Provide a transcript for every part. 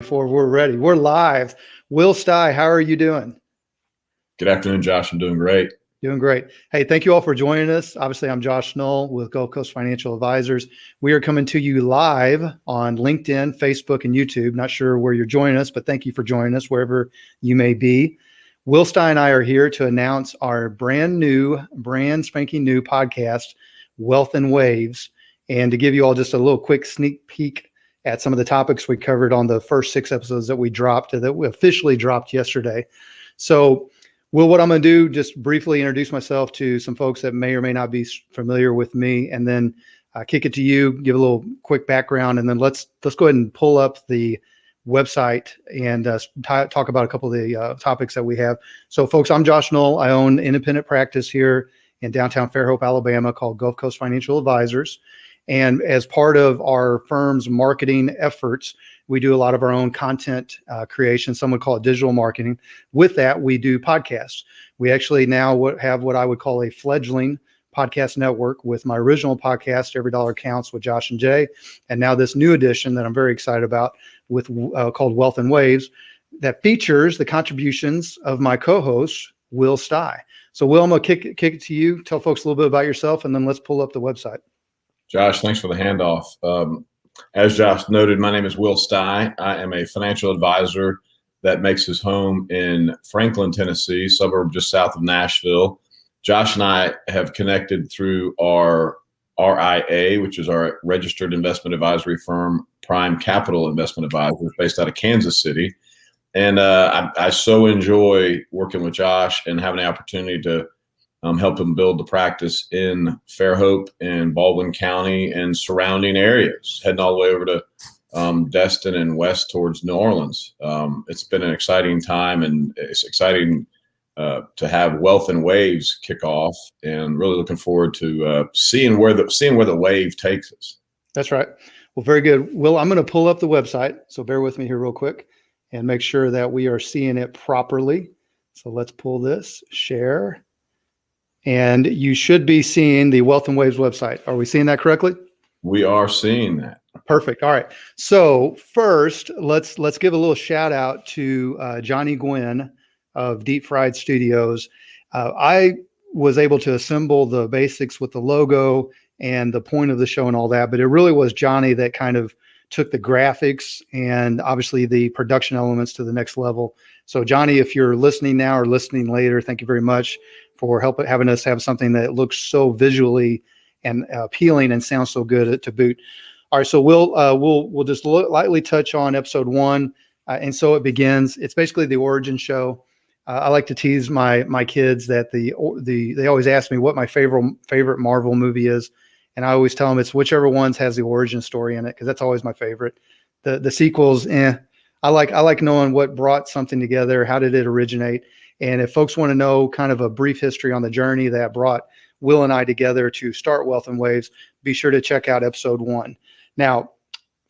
Before we're ready. We're live. Will Steih, how are you doing? Good afternoon, Josh. I'm doing great. Doing great. Hey, thank you all for joining us. Obviously, I'm Josh Null with Gulf Coast Financial Advisors. We are coming to you live on LinkedIn, Facebook, and YouTube. Not sure where you're joining us, but thank you for joining us wherever you may be. Will Steih and I are here to announce our brand spanking new podcast, Wealth and Waves, and to give you all just a little quick sneak peek at some of the topics we covered on the first 6 episodes that we officially dropped yesterday. So, Will, what I'm going to do, just briefly introduce myself to some folks that may or may not be familiar with me, and then kick it to you, give a little quick background, and then let's go ahead and pull up the website and talk about a couple of the topics that we have. So, folks, I'm Josh Null. I own independent practice here in downtown Fairhope, Alabama, called Gulf Coast Financial Advisors. And as part of our firm's marketing efforts, we do a lot of our own content creation. Some would call it digital marketing. With that, we do podcasts. We actually now have what I would call a fledgling podcast network with my original podcast, Every Dollar Counts with Josh and Jay. And now this new edition that I'm very excited about with called Wealth and Waves that features the contributions of my co-host, Will Steih. So Will, I'm going to kick it to you. Tell folks a little bit about yourself, and then let's pull up the website. Josh, thanks for the handoff. As Josh noted, my name is Will Steih. I am a financial advisor that makes his home in Franklin, Tennessee, suburb just south of Nashville. Josh and I have connected through our RIA, which is our registered investment advisory firm, Prime Capital Investment Advisors, based out of Kansas City. And I so enjoy working with Josh and having the opportunity to help him build the practice in Fairhope and Baldwin County and surrounding areas, heading all the way over to Destin and west towards New Orleans. It's been an exciting time, and it's exciting to have Wealth and Waves kick off, and really looking forward to seeing where the wave takes us. That's right. Well, very good. Will, I'm going to pull up the website, so bear with me here real quick and make sure that we are seeing it properly. So let's pull this, share. And you should be seeing the Wealth and Waves website. Are we seeing that correctly? We are seeing that. Perfect. All right. So first, let's give a little shout out to Johnny Gwynn of Deep Fried Studios. I was able to assemble the basics with the logo and the point of the show and all that, but it really was Johnny that kind of took the graphics and obviously the production elements to the next level. So Johnny, if you're listening now or listening later, thank you very much for having us have something that looks so visually and appealing and sounds so good to boot. All right, so we'll just lightly touch on episode 1, and so it begins. It's basically the origin show. I like to tease my kids that they always ask me what my favorite Marvel movie is, and I always tell them it's whichever ones has the origin story in it, because that's always my favorite. The sequels, I like knowing what brought something together. How did it originate? And if folks want to know kind of a brief history on the journey that brought Will and I together to start Wealth and Waves, be sure to check out episode 1. Now,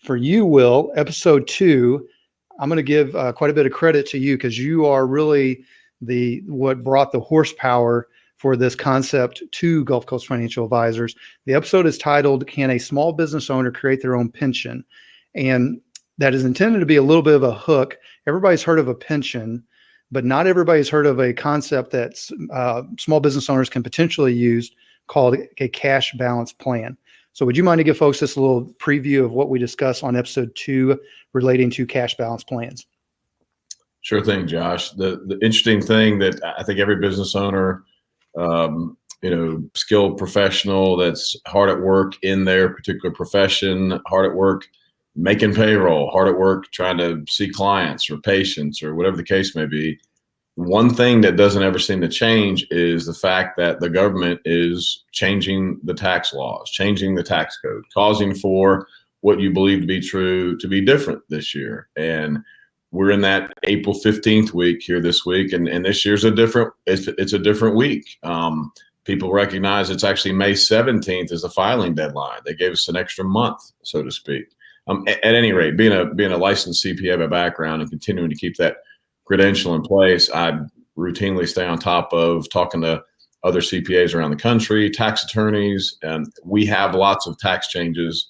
for you, Will, episode 2, I'm going to give quite a bit of credit to you because you are really what brought the horsepower for this concept to Gulf Coast Financial Advisors. The episode is titled, "Can a Small Business Owner Create Their Own Pension?" And that is intended to be a little bit of a hook. Everybody's heard of a pension, but not everybody's heard of a concept that small business owners can potentially use called a cash balance plan. So would you mind to give folks just a little preview of what we discussed on episode 2 relating to cash balance plans? Sure thing, Josh. The interesting thing that I think every business owner, skilled professional that's hard at work in their particular profession, hard at work making payroll, hard at work trying to see clients or patients or whatever the case may be. One thing that doesn't ever seem to change is the fact that the government is changing the tax laws, changing the tax code, causing for what you believe to be true to be different this year. And we're in that April 15th week here this week, and this year's it's a different week. People recognize it's actually May 17th is the filing deadline. They gave us an extra month, so to speak. At any rate, being a licensed CPA by background and continuing to keep that credential in place, I routinely stay on top of talking to other CPAs around the country, tax attorneys, and we have lots of tax changes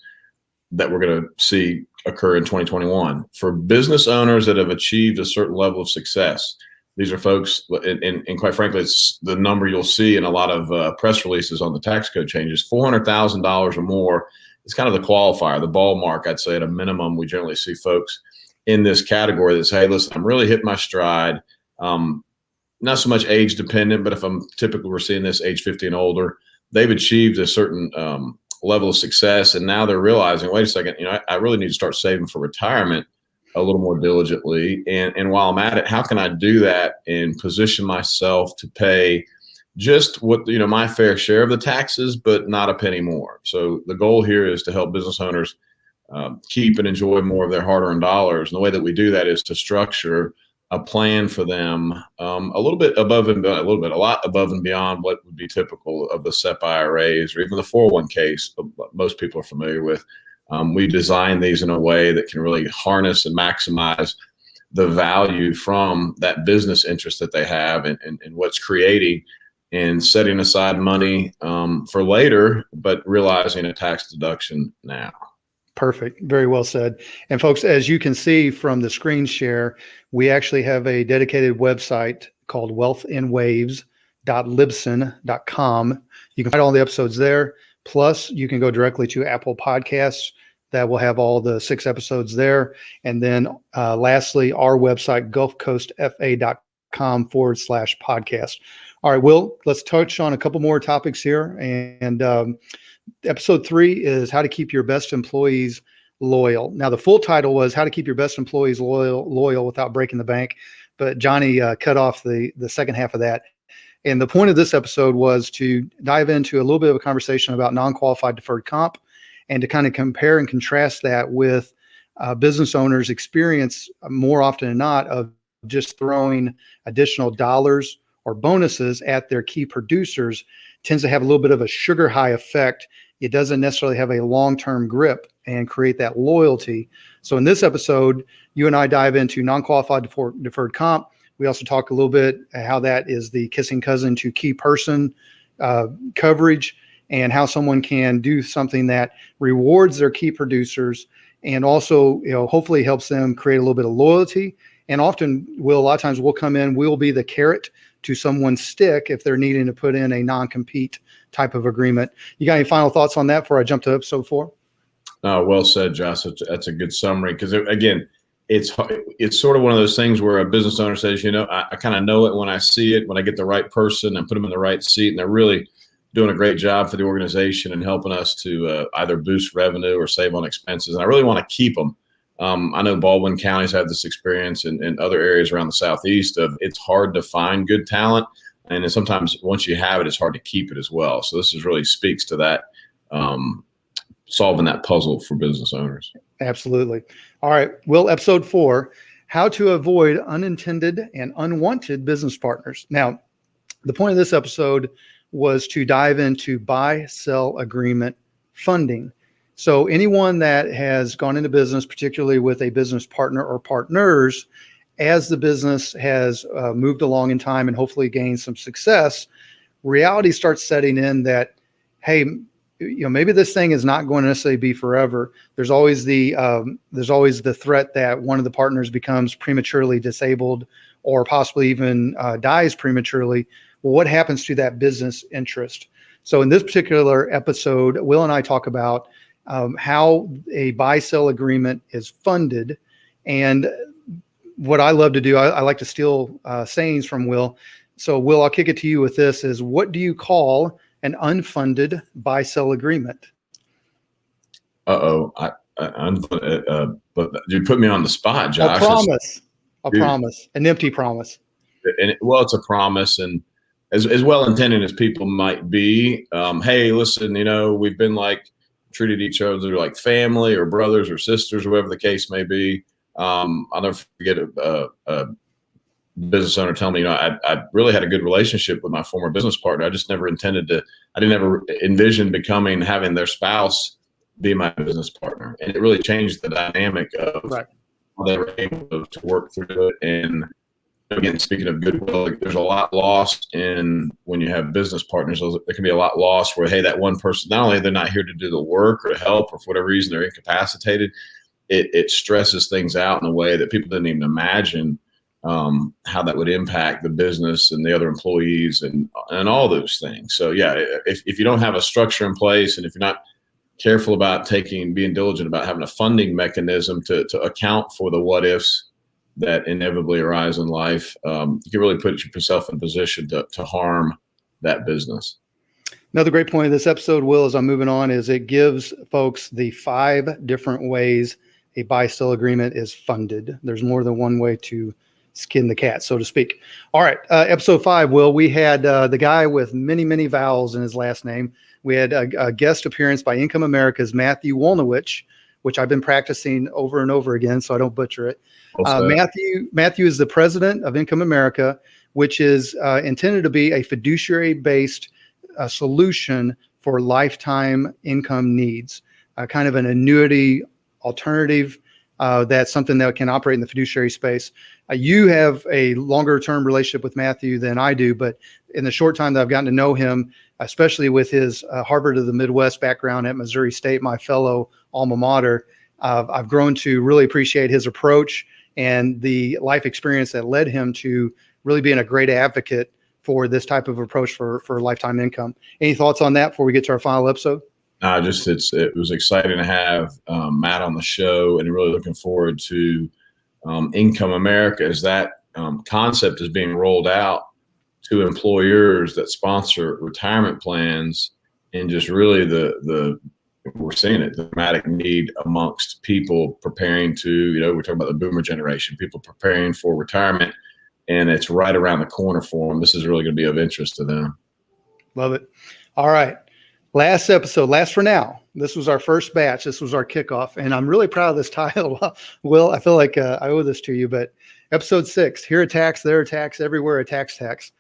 that we're going to see occur in 2021. For business owners that have achieved a certain level of success, these are folks, and quite frankly, it's the number you'll see in a lot of press releases on the tax code changes. $400,000 or more is kind of the qualifier, the ball mark. I'd say at a minimum, we generally see folks in this category that say, hey, listen, I'm really hitting my stride. Not so much age dependent, but if we're seeing this age 50 and older, they've achieved a certain level of success. And now they're realizing, wait a second, I really need to start saving for retirement a little more diligently. And while I'm at it, how can I do that and position myself to pay just what, my fair share of the taxes, but not a penny more. So the goal here is to help business owners keep and enjoy more of their hard-earned dollars. And the way that we do that is to structure a plan for them a lot above and beyond what would be typical of the SEP IRAs or even the 401ks most people are familiar with. We design these in a way that can really harness and maximize the value from that business interest that they have and what's creating, and setting aside money for later, but realizing a tax deduction now. Perfect. Very well said. And folks, as you can see from the screen share, we actually have a dedicated website called wealthinwaves.libsyn.com. You can find all the episodes there. Plus, you can go directly to Apple Podcasts. That will have all the 6 episodes there. And then lastly, our website, gulfcoastfa.com/podcast. All right, Will, let's touch on a couple more topics here. And episode 3 is how to keep your best employees loyal. Now, the full title was how to keep your best employees loyal without breaking the bank. But Johnny cut off the second half of that. And the point of this episode was to dive into a little bit of a conversation about non-qualified deferred comp, and to kind of compare and contrast that with business owners' experience more often than not of just throwing additional dollars or bonuses at their key producers. Tends to have a little bit of a sugar high effect. It doesn't necessarily have a long-term grip and create that loyalty. So in this episode, you and I dive into non-qualified deferred comp. We also talk a little bit how that is the kissing cousin to key person coverage, and how someone can do something that rewards their key producers and also, hopefully helps them create a little bit of loyalty. And often a lot of times we'll come in, we'll be the carrot to someone's stick if they're needing to put in a non-compete type of agreement. You got any final thoughts on that before I jump to episode 4? Well said, Josh. That's a good summary, because again, it's sort of one of those things where a business owner says, I kind of know it when I see it, when I get the right person and put them in the right seat, and they're really doing a great job for the organization and helping us to either boost revenue or save on expenses. And I really want to keep them. I know Baldwin County's had this experience in other areas around the Southeast of it's hard to find good talent. And then sometimes once you have it, it's hard to keep it as well. So this really speaks to that, solving that puzzle for business owners. Absolutely. All right. Well, episode 4, how to avoid unintended and unwanted business partners. Now, the point of this episode was to dive into buy-sell agreement funding. So anyone that has gone into business, particularly with a business partner or partners, as the business has moved along in time and hopefully gained some success, reality starts setting in that, hey, maybe this thing is not going to necessarily be forever. There's always the threat that one of the partners becomes prematurely disabled or possibly even dies prematurely. Well, what happens to that business interest? So in this particular episode, Will and I talk about how a buy-sell agreement is funded. And what I love to do, I like to steal sayings from Will. So Will, I'll kick it to you with this, is what do you call an unfunded buy-sell agreement? But you put me on the spot, Josh. A promise, an empty promise. It's a promise, and as well-intended as people might be, hey, listen, we've been treated each other like family or brothers or sisters, or whatever the case may be. I'll never forget a business owner telling me, I really had a good relationship with my former business partner. I just never I didn't ever envision having their spouse be my business partner. And it really changed the dynamic of how they were able to work through it. And again, speaking of goodwill, there's a lot lost when you have business partners. There can be a lot lost where, hey, that one person, not only they're not here to do the work or to help, or for whatever reason they're incapacitated, it stresses things out in a way that people didn't even imagine how that would impact the business and the other employees and all those things. So yeah, if you don't have a structure in place, and if you're not careful about being diligent about having a funding mechanism to account for the what ifs that inevitably arise in life, you can really put yourself in a position to harm that business. Another great point of this episode, Will, as I'm moving on, is it gives folks the 5 different ways a buy-sell agreement is funded. There's more than one way to skin the cat, so to speak. All right, episode 5, Will, we had the guy with many, many vowels in his last name. We had a guest appearance by Income America's Matthew Wolnowich, which I've been practicing over and over again so I don't butcher it. Matthew is the president of Income America, which is intended to be a fiduciary-based solution for lifetime income needs, kind of an annuity alternative. That's something that can operate in the fiduciary space. You have a longer term relationship with Matthew than I do, but in the short time that I've gotten to know him, especially with his Harvard of the Midwest background at Missouri State, my fellow alma mater, I've grown to really appreciate his approach and the life experience that led him to really being a great advocate for this type of approach for lifetime income. Any thoughts on that before we get to our final episode? It was exciting to have Matt on the show, and really looking forward to Income America as that concept is being rolled out to employers that sponsor retirement plans, and just really we're seeing it, the dramatic need amongst people preparing to, we're talking about the boomer generation, people preparing for retirement, and it's right around the corner for them. This is really going to be of interest to them. Love it. All right. Last episode, last for now. This was our first batch. This was our kickoff. And I'm really proud of this title. Will, I feel like I owe this to you, but episode 6, here a tax, there a tax, everywhere a tax.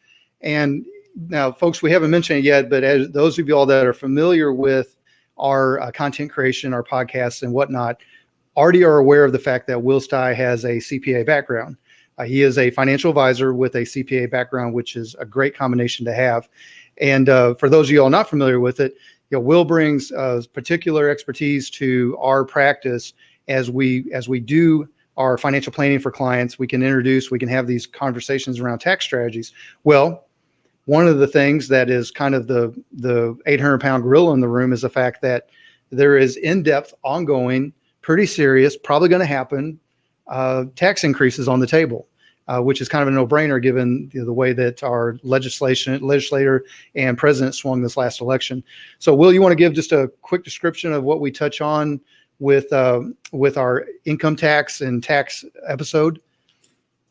And now, folks, we haven't mentioned it yet, but as those of you all that are familiar with our content creation, our podcasts and whatnot, already are aware of the fact that Will Steih has a CPA background. He is a financial advisor with a CPA background, which is a great combination to have. And for those of you all not familiar with it, Will brings particular expertise to our practice as we do our financial planning for clients. We can have these conversations around tax strategies. Well, one of the things that is kind of the 800-pound gorilla in the room is the fact that there is in-depth, ongoing, pretty serious, probably going to happen tax increases on the table. Which is kind of a no-brainer given the way that our legislator and president swung this last election. So, Will, you want to give just a quick description of what we touch on with our income tax and tax episode?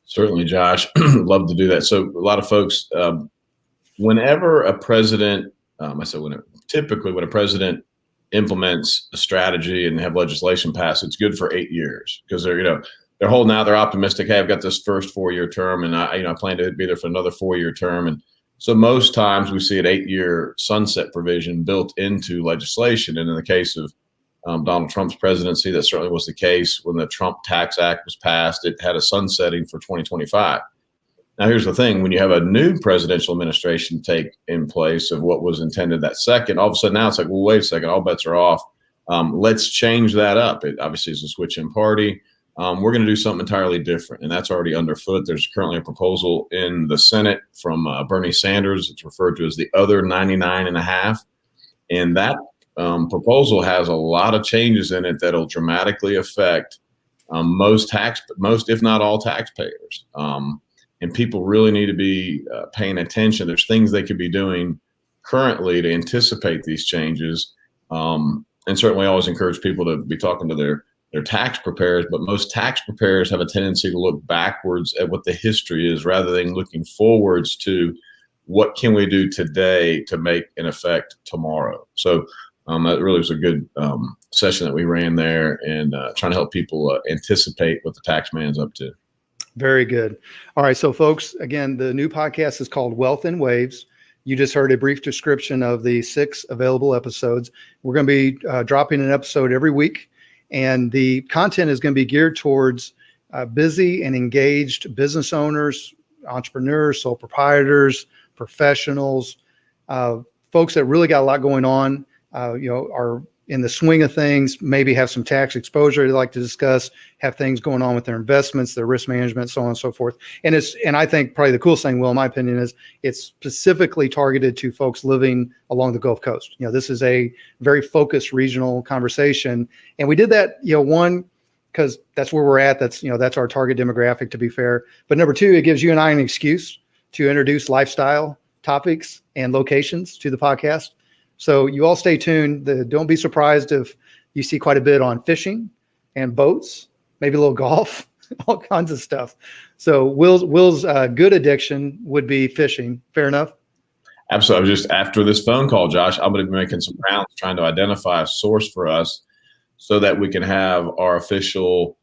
Certainly, Josh. Love to do that. So, a lot of folks, whenever a president, typically when a president implements a strategy and have legislation passed, it's good for 8 years because they're holding out. They're optimistic. Hey, I've got this first 4-year term, and I plan to be there for another 4-year term. And so most times we see an 8-year sunset provision built into legislation. And in the case of Donald Trump's presidency, that certainly was the case. When the Trump Tax Act was passed, it had a sunsetting for 2025. Now, here's the thing. When you have a new presidential administration take in place of what was intended that second, all of a sudden now it's like, well, wait a second, all bets are off. Let's change that up. It obviously is a switch in party. We're going to do something entirely different, and that's already underfoot. There's currently a proposal in the Senate from Bernie Sanders. It's referred to as the other 99.5, and that proposal has a lot of changes in it that'll dramatically affect most, if not all, taxpayers. And people really need to be paying attention. There's things they could be doing currently to anticipate these changes, and certainly always encourage people to be talking to their tax preparers, but most tax preparers have a tendency to look backwards at what the history is rather than looking forwards to what can we do today to make an effect tomorrow. So that really was a good session that we ran there, and trying to help people anticipate what the tax man's up to. Very good. All right. So folks, again, the new podcast is called Wealth in Waves. You just heard a brief description of the 6 available episodes. We're going to be dropping an episode every week. And the content is going to be geared towards busy and engaged business owners, entrepreneurs, sole proprietors, professionals, folks that really got a lot going on, are in the swing of things, maybe have some tax exposure they like to discuss, have things going on with their investments, their risk management, so on and so forth. And I think probably the coolest thing, Will, in my opinion, is it's specifically targeted to folks living along the Gulf Coast. This is a very focused regional conversation. And we did that, one, because that's where we're at. That's our target demographic, to be fair. But number two, it gives you and I an excuse to introduce lifestyle topics and locations to the podcast. So you all stay tuned. Don't be surprised if you see quite a bit on fishing and boats, maybe a little golf, all kinds of stuff. So Will's good addiction would be fishing. Fair enough? Absolutely. Just after this phone call, Josh, I'm going to be making some rounds trying to identify a source for us so that we can have our official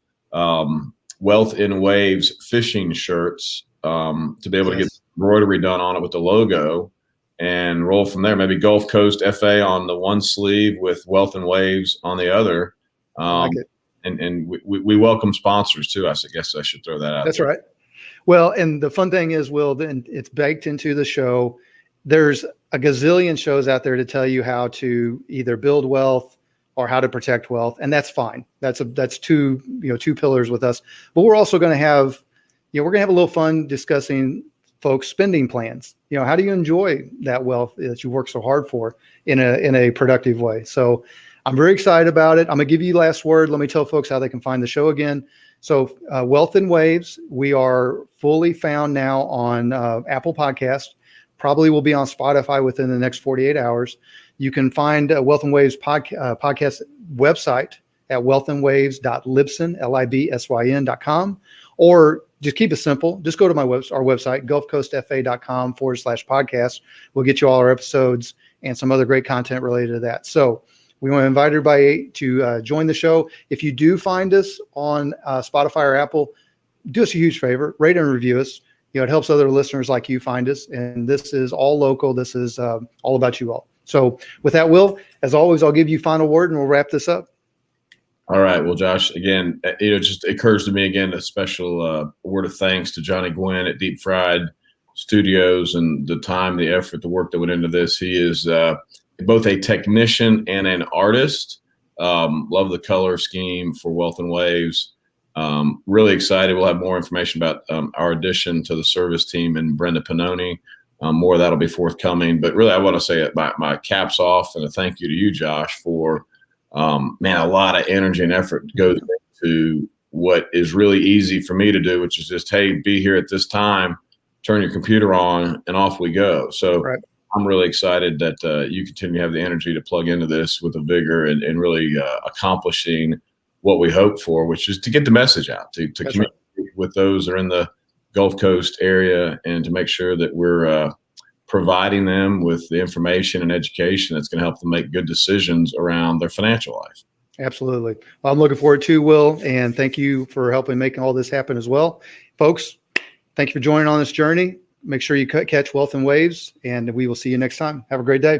Wealth in Waves fishing shirts to be able to get embroidery done on it with the logo and roll from there. Maybe Gulf Coast FA on the one sleeve with Wealth in Waves on the other. I like it. And we welcome sponsors too. I guess I should throw that out. That's right. Well, and the fun thing is, Will, it's baked into the show. There's a gazillion shows out there to tell you how to either build wealth or how to protect wealth, and that's fine. That's two pillars with us. But we're also going to have, we're going to have a little fun discussing folks' spending plans. How do you enjoy that wealth that you work so hard for in a productive way? So I'm very excited about it. I'm going to give you the last word. Let me tell folks how they can find the show again. So Wealth in Waves, we are fully found now on Apple Podcast. Probably will be on Spotify within the next 48 hours. You can find Wealth in Waves podcast website at wealthinwaves.libsyn, libsyn.com, or just keep it simple. Just go to our website, gulfcoastfa.com/podcast. We'll get you all our episodes and some other great content related to that. So we want to invite everybody to join the show. If you do find us on Spotify or Apple, do us a huge favor, rate and review us. It helps other listeners like you find us. And this is all local. This is all about you all. So with that, Will, as always, I'll give you final word and we'll wrap this up. All right. Well, Josh, again, it just occurs to me again, a special word of thanks to Johnny Gwynn at Deep Fried Studios and the time, the effort, the work that went into this. He is both a technician and an artist. Love the color scheme for Wealth in Waves. Really excited. We'll have more information about our addition to the service team and Brenda Pannoni. More of that'll be forthcoming. But really, I want to say my caps off and a thank you to you, Josh, for a lot of energy and effort goes into what is really easy for me to do, which is just, hey, be here at this time, turn your computer on, and off we go. So right. I'm really excited that you continue to have the energy to plug into this with a vigor and really accomplishing what we hope for, which is to get the message out, to communicate with those that are in the Gulf Coast area and to make sure that we're providing them with the information and education that's going to help them make good decisions around their financial life. Absolutely. Well, I'm looking forward to, Will, and thank you for helping making all this happen as well. Folks, thank you for joining on this journey. Make sure you catch Wealth in Waves, and we will see you next time. Have a great day.